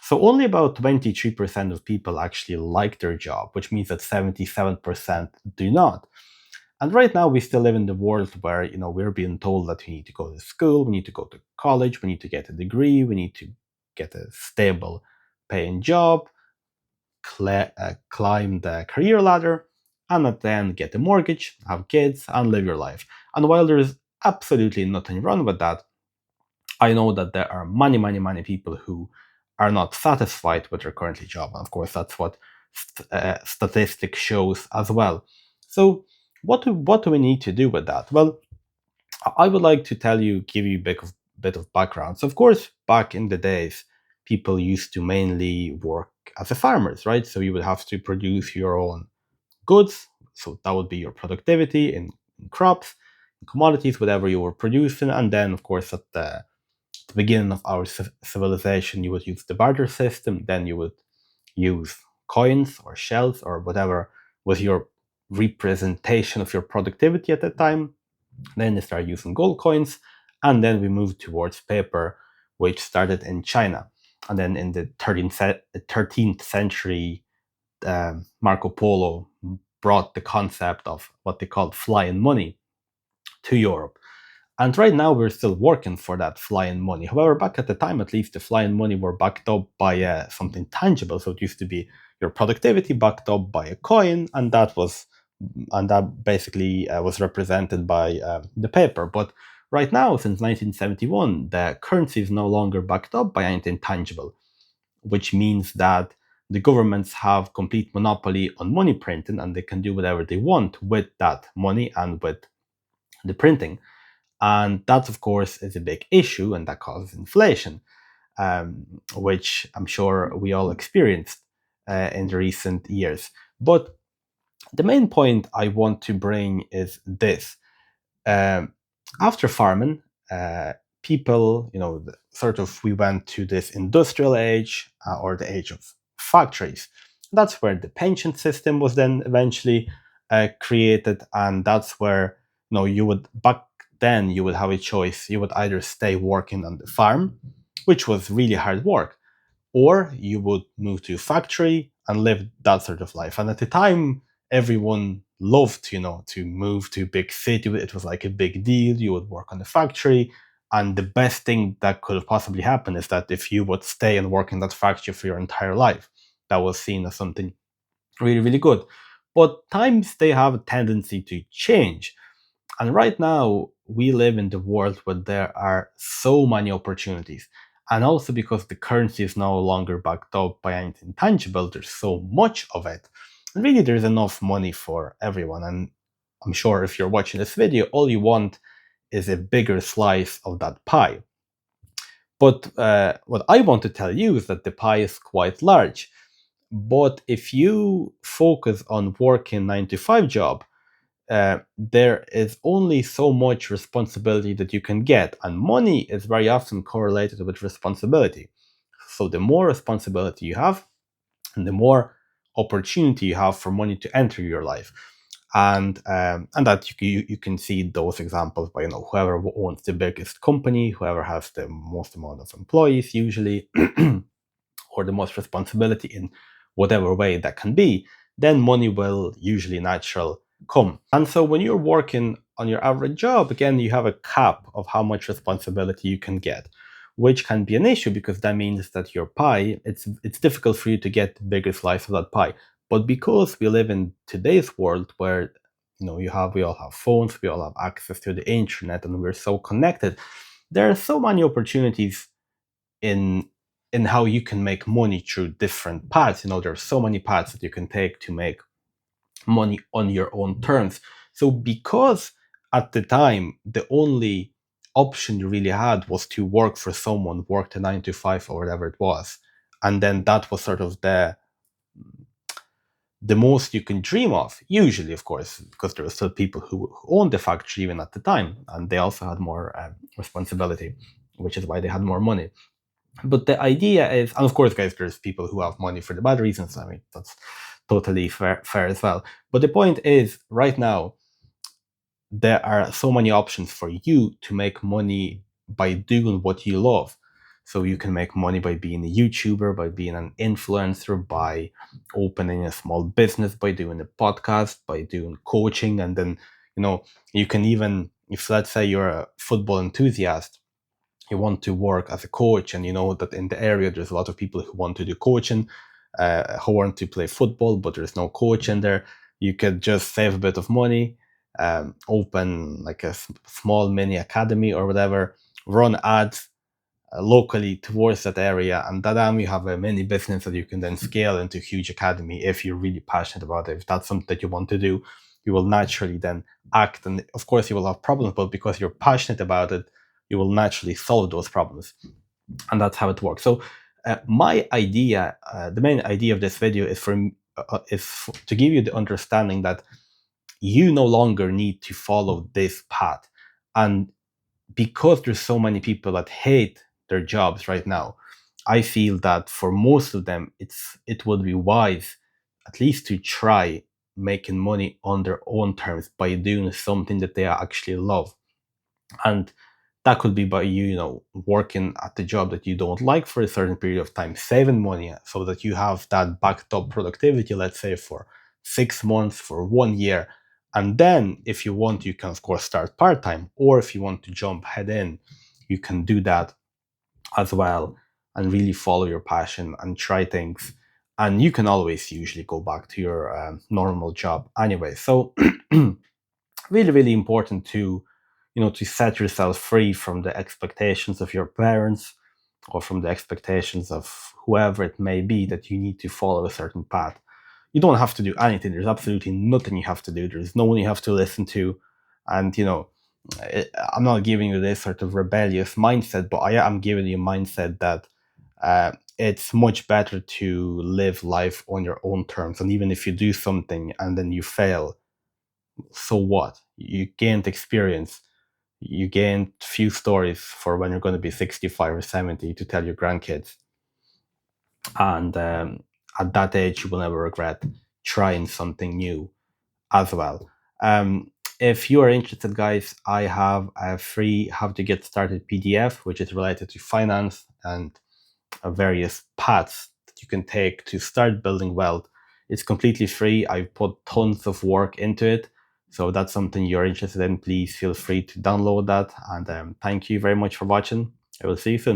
So only about 23% of people actually like their job, which means that 77% do not. And right now we still live in the world where, we're being told that we need to go to school, we need to go to college, we need to get a degree, we need to get a stable paying job, climb the career ladder, and then get a mortgage, have kids, and live your life. And while there's absolutely nothing wrong with that, I know that there are many, many, many people who are not satisfied with their current job. And of course, that's what statistics shows as well. So, what do we need to do with that? Well, I would like to give you a bit of background. So, of course, back in the days, people used to mainly work as a farmers, right? So you would have to produce your own goods. So that would be your productivity in crops, in commodities, whatever you were producing. And then, of course, at the beginning of our civilization, you would use the barter system. Then you would use coins or shells or whatever was your representation of your productivity at that time. Then they started using gold coins, and then we moved towards paper, which started in China. And then in the 13th century, Marco Polo brought the concept of what they called flying money to Europe. And right now, we're still working for that flying money. However, back at the time, at least, the flying money were backed up by something tangible. So it used to be your productivity backed up by a coin, and that basically was represented by the paper. But right now, since 1971, the currency is no longer backed up by anything tangible, which means that the governments have complete monopoly on money printing, and they can do whatever they want with that money and with the printing. And that, of course, is a big issue, and that causes inflation, which I'm sure we all experienced in the recent years. But the main point I want to bring is this. Um, After farming, people, we went to this industrial age or the age of factories. That's where the pension system was then eventually created, and that's where, back then you would have a choice. You would either stay working on the farm, which was really hard work, or you would move to a factory and live that sort of life. And at the time, everyone loved, to move to a big city. It was like a big deal. You would work on the factory, and the best thing that could have possibly happened is that if you would stay and work in that factory for your entire life, that was seen as something really, really good. But times, they have a tendency to change. And right now, we live in the world where there are so many opportunities. And also because the currency is no longer backed up by anything tangible, there's so much of it. And really, there's enough money for everyone. And I'm sure if you're watching this video, all you want is a bigger slice of that pie. But what I want to tell you is that the pie is quite large. But if you focus on working 9 to 5 job, there is only so much responsibility that you can get, and money is very often correlated with responsibility. So the more responsibility you have, and the more opportunity you have for money to enter your life, and that you can see those examples by whoever owns the biggest company, whoever has the most amount of employees, usually, or the most responsibility in whatever way that can be, then money will usually natural come. And so when you're working on your average job, again, you have a cap of how much responsibility you can get, which can be an issue because that means that your pie, it's difficult for you to get the bigger slice of that pie. But because we live in today's world where we all have phones, we all have access to the internet, and we're so connected, there are so many opportunities in how you can make money through different paths. There are so many paths that you can take to make money on your own terms. So because at the time the only option you really had was to work for someone, work the 9 to 5 or whatever it was, and then that was sort of the most you can dream of, usually, of course, because there were still people who owned the factory even at the time, and they also had more responsibility, which is why they had more money. But the idea is, and of course, guys, there's people who have money for the bad reasons. I mean, that's totally fair as well. But the point is, right now, there are so many options for you to make money by doing what you love. So you can make money by being a YouTuber, by being an influencer, by opening a small business, by doing a podcast, by doing coaching. And then, you can even, if let's say you're a football enthusiast, you want to work as a coach, and you know that in the area there's a lot of people who want to do coaching, who want to play football, but there's no coach in there. You could just save a bit of money, open like a small mini academy or whatever, run ads locally towards that area, and then you have a mini business that you can then scale into a huge academy if you're really passionate about it. If that's something that you want to do, you will naturally then act, and of course you will have problems, but because you're passionate about it, you will naturally solve those problems, and that's how it works. So my idea, the main idea of this video is to give you the understanding that you no longer need to follow this path. And because there's so many people that hate their jobs right now, I feel that for most of them, it would be wise at least to try making money on their own terms by doing something that they actually love. And that could be by working at the job that you don't like for a certain period of time, saving money so that you have that backed up productivity, let's say for 6 months, for 1 year. And then if you want, you can of course start part-time, or if you want to jump head in, you can do that as well and really follow your passion and try things. And you can always usually go back to your normal job anyway. So really, really important to to set yourself free from the expectations of your parents or from the expectations of whoever it may be, that you need to follow a certain path. You don't have to do anything. There's absolutely nothing you have to do. There's no one you have to listen to. And I'm not giving you this sort of rebellious mindset, but I am giving you a mindset that it's much better to live life on your own terms. And even if you do something and then you fail, so what? You gained experience. You gained few stories for when you're going to be 65 or 70 to tell your grandkids. And at that age, you will never regret trying something new as well. If you are interested, guys, I have a free How to Get Started PDF, which is related to finance and various paths that you can take to start building wealth. It's completely free. I've put tons of work into it. So if that's something you're interested in, please feel free to download that. And thank you very much for watching. I will see you soon.